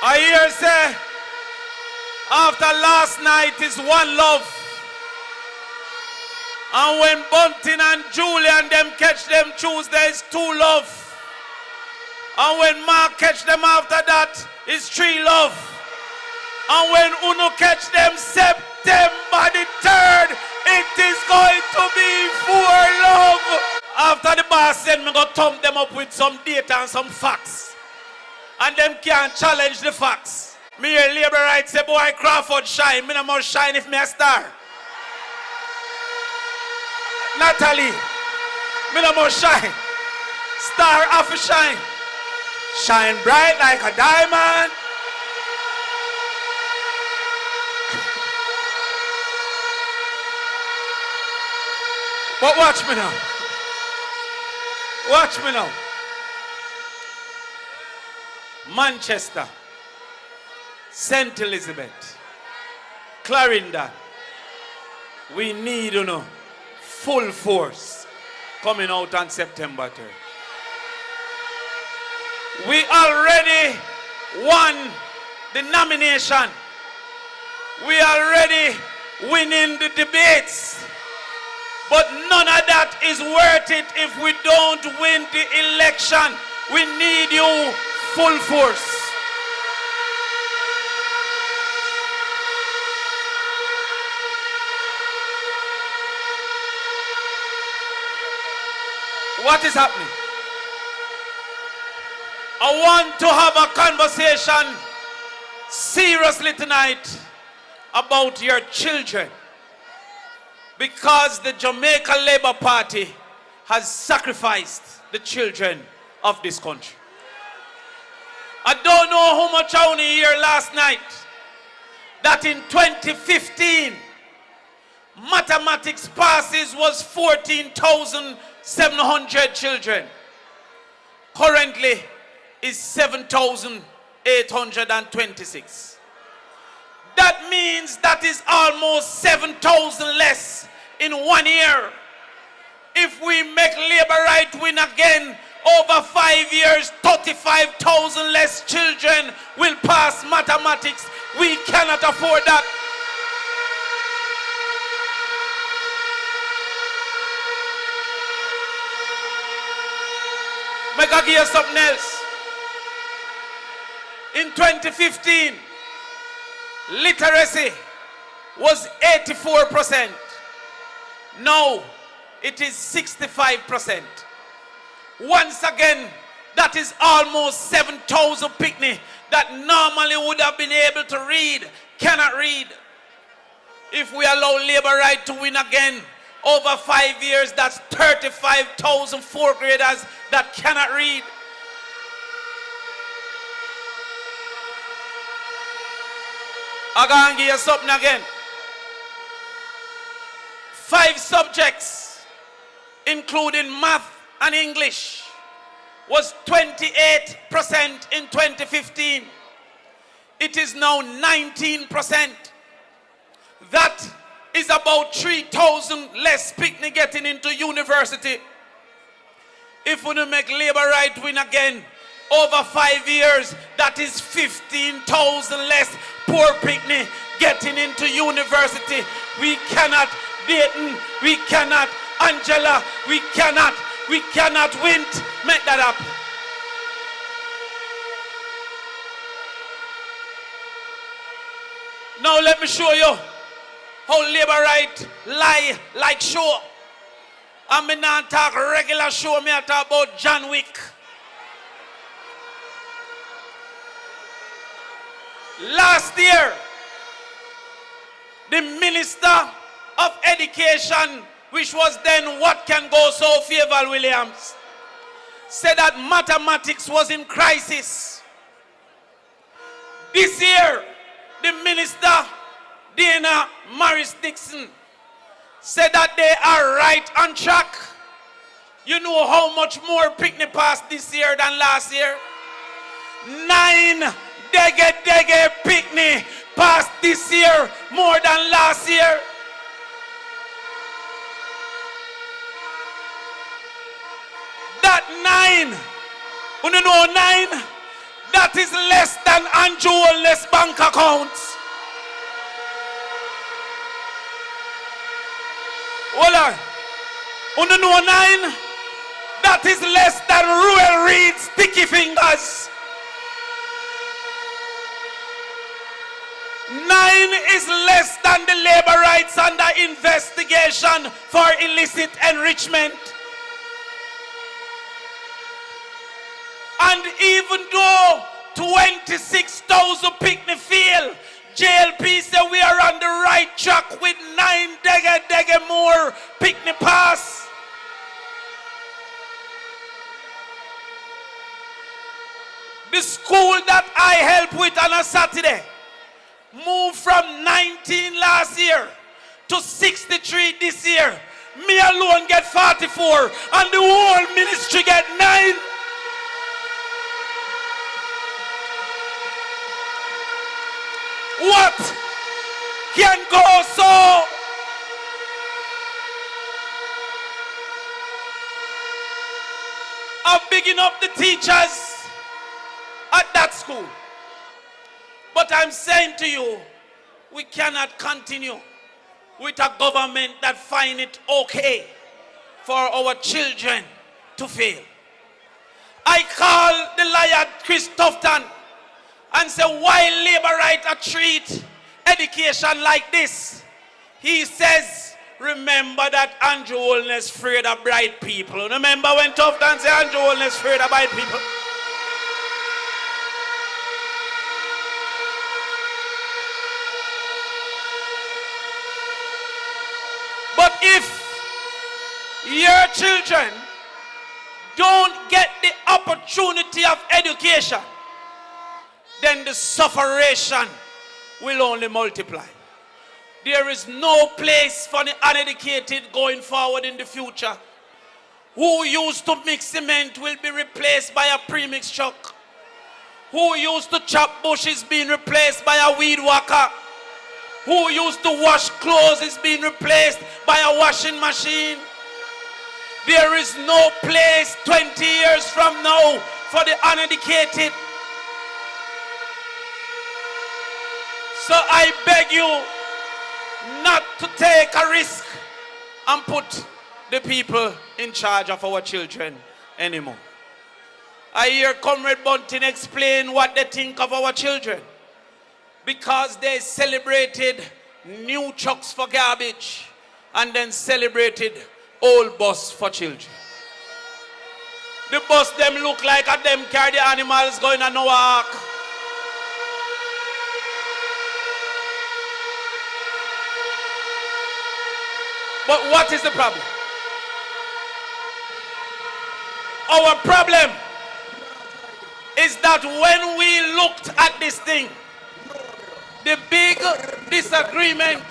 I hear say, after last night is one love. And when Bunting and Julian them catch them Tuesday is two love. And when Mark catch them after that is three love. And when Uno catch them September the 3rd, it is going to be four love. After the boss said me go thump them up with some data and some facts. And them can't challenge the facts. Me hear labor rights say, boy, Crawford shine. Me no must shine if me a star. Natalie, me no must shine. Star have to shine. Shine bright like a diamond. But watch me now. Watch me now. Manchester, St. Elizabeth, Clarendon, we need, full force coming out on September 3rd. We already won the nomination. We already winning the debates. But none of that is worth it if we don't win the election. We need you full force. What is happening? I want to have a conversation seriously tonight about your children. Because the Jamaica Labour Party has sacrificed the children of this country. I don't know how much I only hear last night that in 2015 mathematics passes was 14,700 children. Currently is 7,826. That means that is almost 7,000 less in 1 year. If we make Labour right win again, over 5 years, 35,000 less children will pass mathematics. We cannot afford that. Make I give you something else. In 2015, literacy was 84%. Now it is 65%. Once again, that is almost 7,000 picnic that normally would have been able to read, cannot read. If we allow Labour right to win again, over 5 years, that's 35,000 fourth graders that cannot read. I'm going to give you something again. 5 subjects, including math and English, was 28% in 2015. It is now 19%. That is about 3,000 less picnic getting into university. If we don't make Labour right win again, over 5 years, that is 15,000 less poor picnic getting into university. We cannot, Dayton, we cannot, Angela, we cannot win. Make that up. Now let me show you how Labour right lie like show. I'm not talk regular show, me I talk about John Wick. Last year, the Minister of Education, which was then What Can Go So, Favour Williams, said that mathematics was in crisis. This year, the Minister, Dana Morris Dixon, said that they are right on track. You know how much more picnic passed this year than last year? 9 Dege picnic passed this year more than last year. That 9, you know 9, that is less than and jewelless bank accounts. Hold on. On the no 9, that is less than Ruel Reid's sticky fingers. 9 is less than the labor rights under investigation for illicit enrichment. And even though 26,000 picnic fail, JLP said we are on the right track with 9 dege more picnic pass. The school that I helped with on a Saturday moved from 19 last year to 63 this year. Me alone get 44 and the whole ministry get 9. What can go so? I'm bigging up the teachers at that school. But I'm saying to you, we cannot continue with a government that find it okay for our children to fail. I call the liar Chris Tufton and say, why labor right treat education like this? He says, remember that Andrew Holness afraid of bright people. Remember when Tufton said Andrew Holness afraid of bright people? But if your children don't get the opportunity of education, then the sufferation will only multiply. There is no place for the uneducated going forward in the future. Who used to mix cement will be replaced by a premix truck. Who used to chop bush is being replaced by a weed whacker. Who used to wash clothes is being replaced by a washing machine. There is no place 20 years from now for the uneducated. So I beg you not to take a risk and put the people in charge of our children anymore. I hear Comrade Bunting explain what they think of our children. Because they celebrated new trucks for garbage and then celebrated old bus for children. The bus them look like a them carry the animals going on no ark. But what is the problem? Our problem is that when we looked at this thing, the big disagreement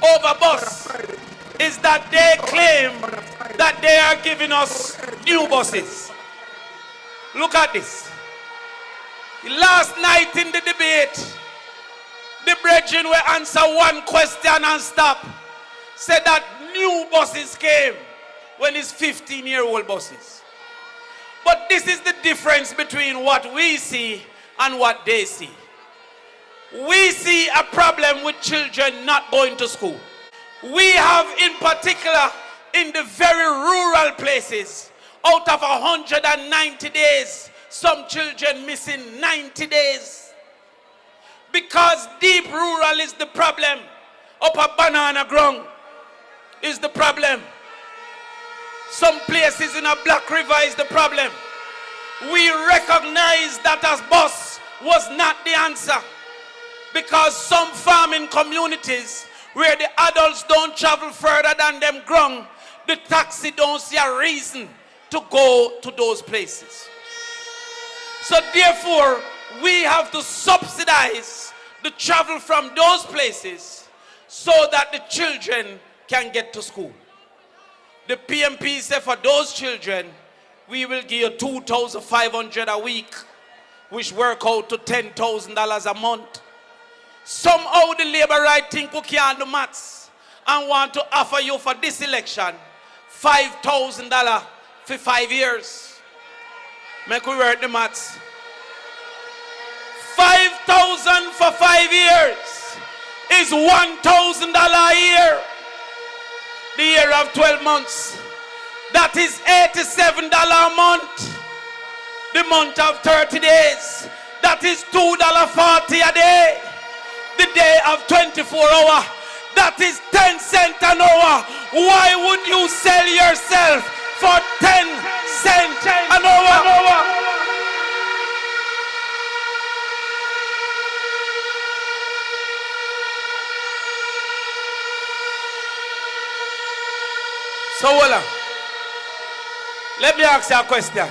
over bus is that they claim that they are giving us new buses. Look at this. Last night in the debate, the brethren will answer one question and stop. Said that new buses came when it's 15-year-old buses. But this is the difference between what we see and what they see. We see a problem with children not going to school. We have in particular in the very rural places, out of 190 days, some children missing 90 days. Because deep rural is the problem. Up a banana ground is the problem. Some places in a Black River is the problem. We recognize that as bus was not the answer. Because some farming communities where the adults don't travel further than them ground, the taxi don't see a reason to go to those places. So therefore, we have to subsidize the travel from those places so that the children can get to school. The PNP said for those children, we will give you $2,500 a week, which work out to $10,000 a month. Somehow the labor right think we can't do maths and want to offer you for this election $5,000 for 5 years. Make we work the maths. $5,000 for 5 years is $1,000 a year. The year of 12 months. That is $87 a month. The month of 30 days. That is $2.40 a day. The day of 24 hours. That is 10 cents an hour. Why would you sell yourself for 10 cents an hour? So, Walla, let me ask you a question.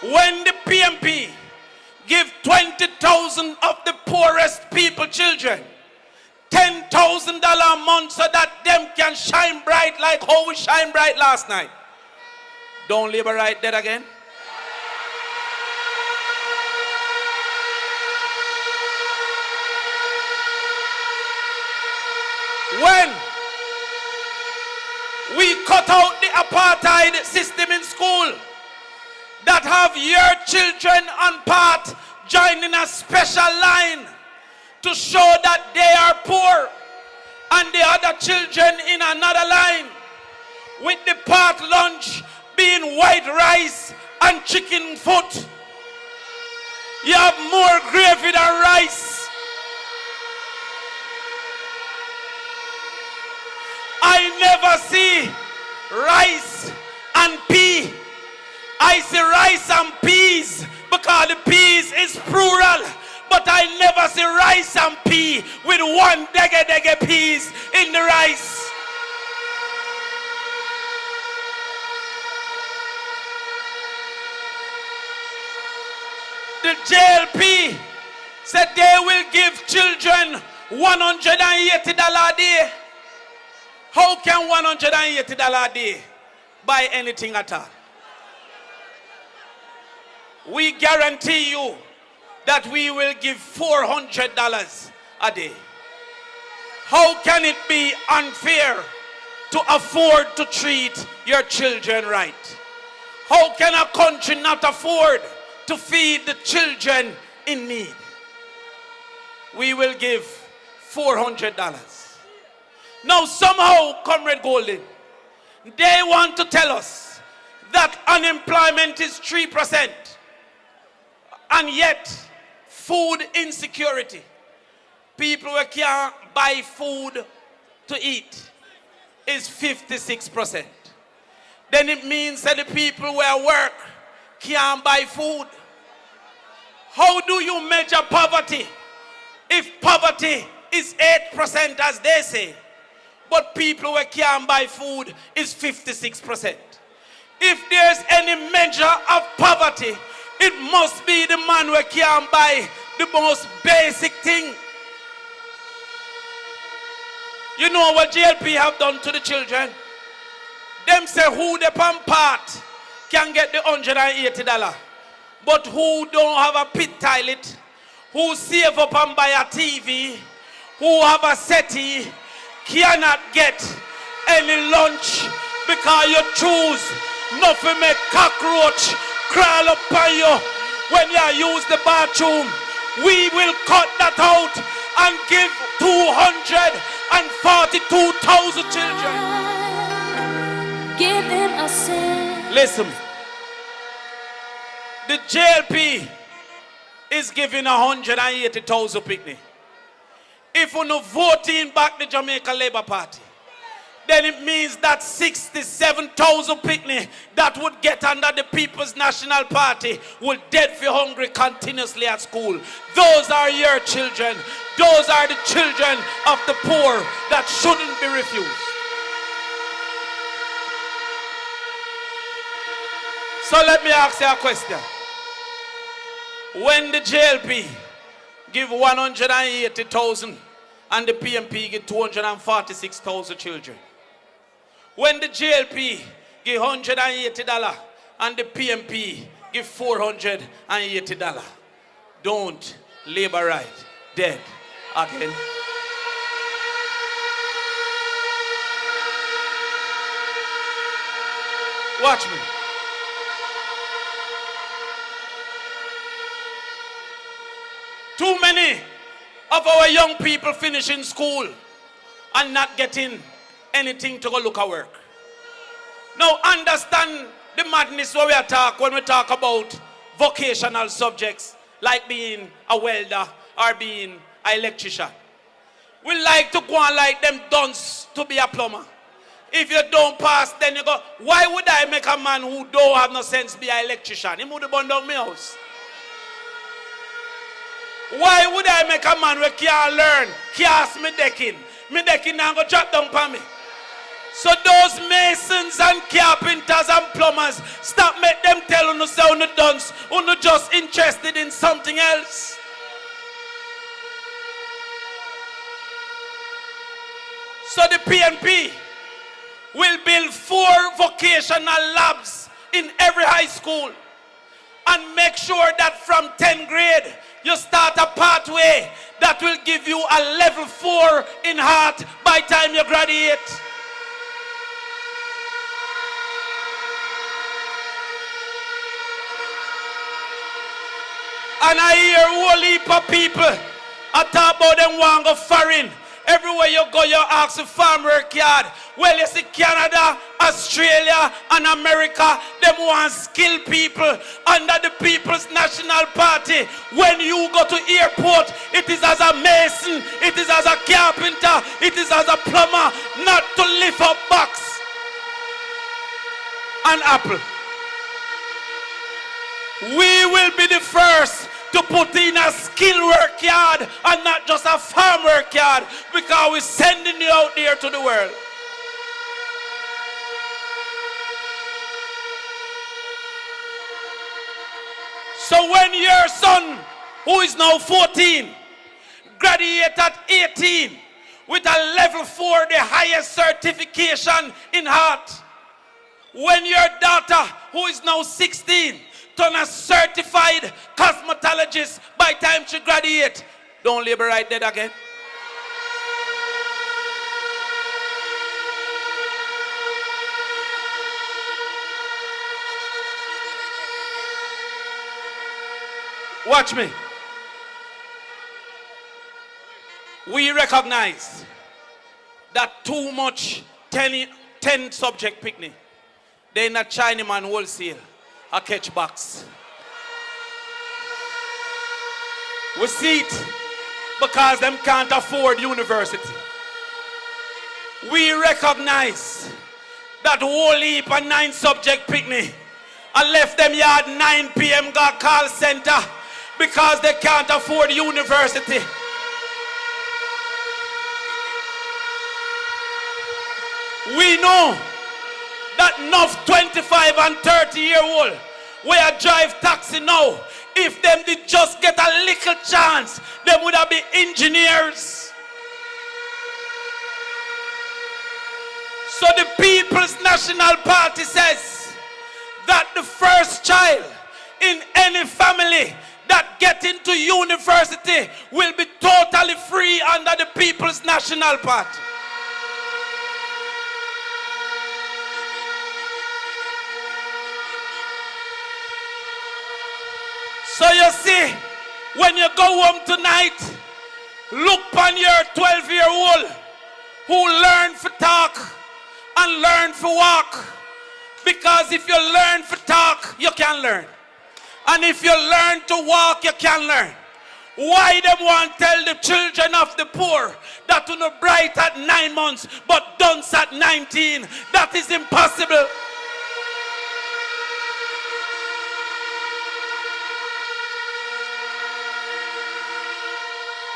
When the PNP give 20,000 of the poorest people children $10,000 a month so that them can shine bright like how we shine bright last night, don't Labour right dead again? When we cut out the apartheid system in school, that have your children on part joining a special line to show that they are poor, and the other children in another line with the part lunch being white rice and chicken foot. You have more gravy than rice. I never see rice and pea. I see rice and peas because the peas is plural. But I never see rice and pea with one dege peas in the rice. The JLP said they will give children $180 a day. How can $180 a day buy anything at all? We guarantee you that we will give $400 a day. How can it be unfair to afford to treat your children right? How can a country not afford to feed the children in need? We will give $400. Now somehow, Comrade Golden, they want to tell us that unemployment is 3%, and yet food insecurity, people who can't buy food to eat, is 56%. Then it means that the people who are work can't buy food. How do you measure poverty if poverty is 8% as they say, but people who can't buy food is 56%? If there's any measure of poverty, it must be the man who can't buy the most basic thing. You know what JLP have done to the children? Them say who the pan part can get the $180. But who don't have a pit toilet, who save up and buy a TV, who have a settee, cannot get any lunch because you choose not to make cockroach crawl up on you when you use the bathroom. We will cut that out and give 242,000 children. Give them a sin. Listen, the JLP is giving 180,000 picnic. If we no voting back the Jamaica Labour Party, then it means that 67,000 picnic that would get under the People's National Party will dead for hungry continuously at school. Those are your children. Those are the children of the poor that shouldn't be refused. So let me ask you a question. When the JLP give 180,000 and the PNP give 246,000 children, when the JLP give $180 and the PNP give $480, don't Labour right dead again? Watch me. Too many of our young people finishing school and not getting anything to go look at work. Now understand the madness when we talk about vocational subjects like being a welder or being an electrician. We like to go on like them dunce to be a plumber. If you don't pass, then you go, why would I make a man who don't have no sense be an electrician? He would have burned down my house. Why would I make a man who can't learn, cast me decking? Me decking now go drop down for me. So those masons and carpenters and plumbers, stop make them tell you say you dunce, you just interested in something else. So the PNP will build 4 vocational labs in every high school and make sure that from 10th grade you start a pathway that will give you a level 4 in art by the time you graduate. And I hear a whole heap of people I talk about them want to go foreign. Everywhere you go, you ask a farm work yard. Well, you see Canada, Australia, and America, them want skilled people under the People's National Party. When you go to airport, it is as a mason, it is as a carpenter, it is as a plumber, not to lift up box and apple. We will be the first to put in a skill work yard and not just a farm work yard, because we're sending you out there to the world. So when your son, who is now 14, graduate at 18 with a level 4, the highest certification in art, when your daughter, who is now 16, turn a certified cosmetologist by the time she graduate, don't labor right there again. Watch me. We recognize that too much 10 subject picnic, they're not Chinaman wholesale. A catch box. We see it because them can't afford university. We recognize that whole heap and 9 subject picnic and left them yard 9 p.m. got call center because they can't afford university. We know that enough 25 and 30-year-old where drive taxi now, if them did just get a little chance, they would have been engineers. So the People's National Party says that the first child in any family that get into university will be totally free under the People's National Party. So you see, when you go home tonight, look on your 12-year-old who learn to talk and learn to walk. Because if you learn to talk, you can learn. And if you learn to walk, you can learn. Why them want to tell the children of the poor that you know bright at 9 months but dunce at 19? That is impossible.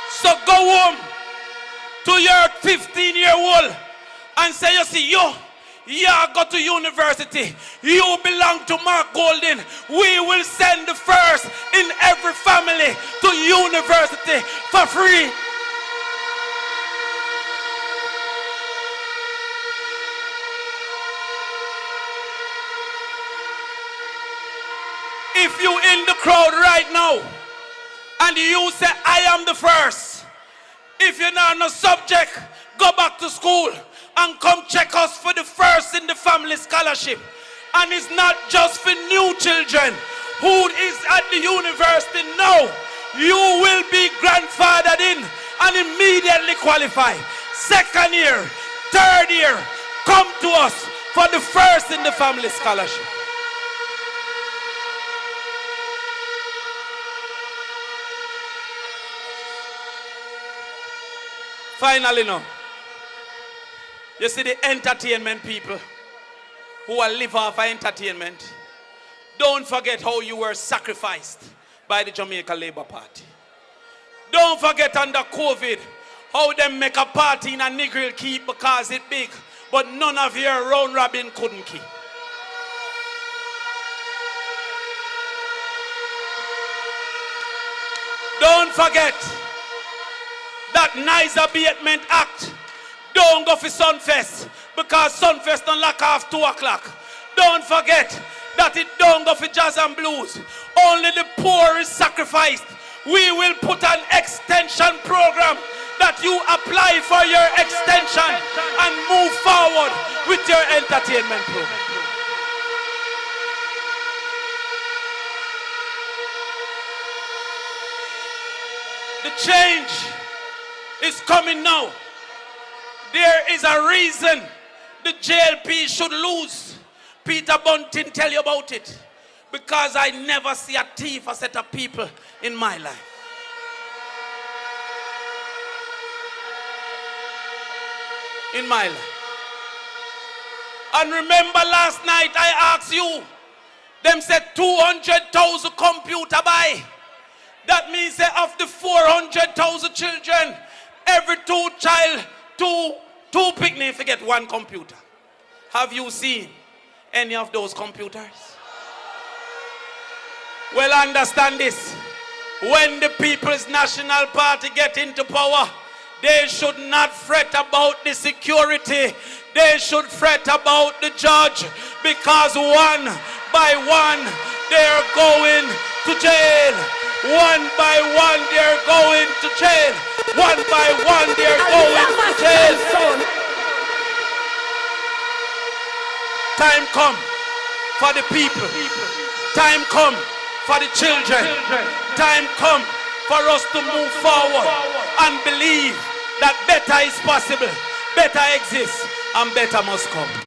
So go home to your 15-year-old and say, you see, you go to university. You belong to Mark Golden. We will send the first in every family to university for free. If you in the crowd right now and you say, I am the first, if you're not on a subject, go back to school and come check us for the first in the family scholarship. And it's not just for new children who is at the university. No, you will be already qualified. Second year, third year, come to us for the first in the family scholarship. Finally now, you see the entertainment people who will live off of entertainment. Don't forget how you were sacrificed by the Jamaica Labour Party. Don't forget under COVID how they make a party in a Negril keep because it's big, but none of your round robin couldn't keep. Don't forget that nice abatement act. Don't go for Sunfest because Sunfest don't lock off 2 o'clock. Don't forget that it don't go for jazz and blues. Only the poor is sacrificed. We will put an extension program that you apply for your extension and move forward with your entertainment program. The change is coming now. There is a reason the JLP should lose. Peter Bunting tell you about it. Because I never see a thief or set of people in my life. In my life. And remember last night I asked you, them said 200,000 computer buy. That means that of the 400,000 children, every two picnics to get 1 computer. Have you seen any of those computers? Well, understand this. When the People's National Party get into power, they should not fret about the security. They should fret about the judge, because one by one they're going to jail. One by one they're going to jail. One by one they're going to jail. Time come for the people. Time come for the children. Time come for us to move forward and believe that better is possible, better exists, and better must come.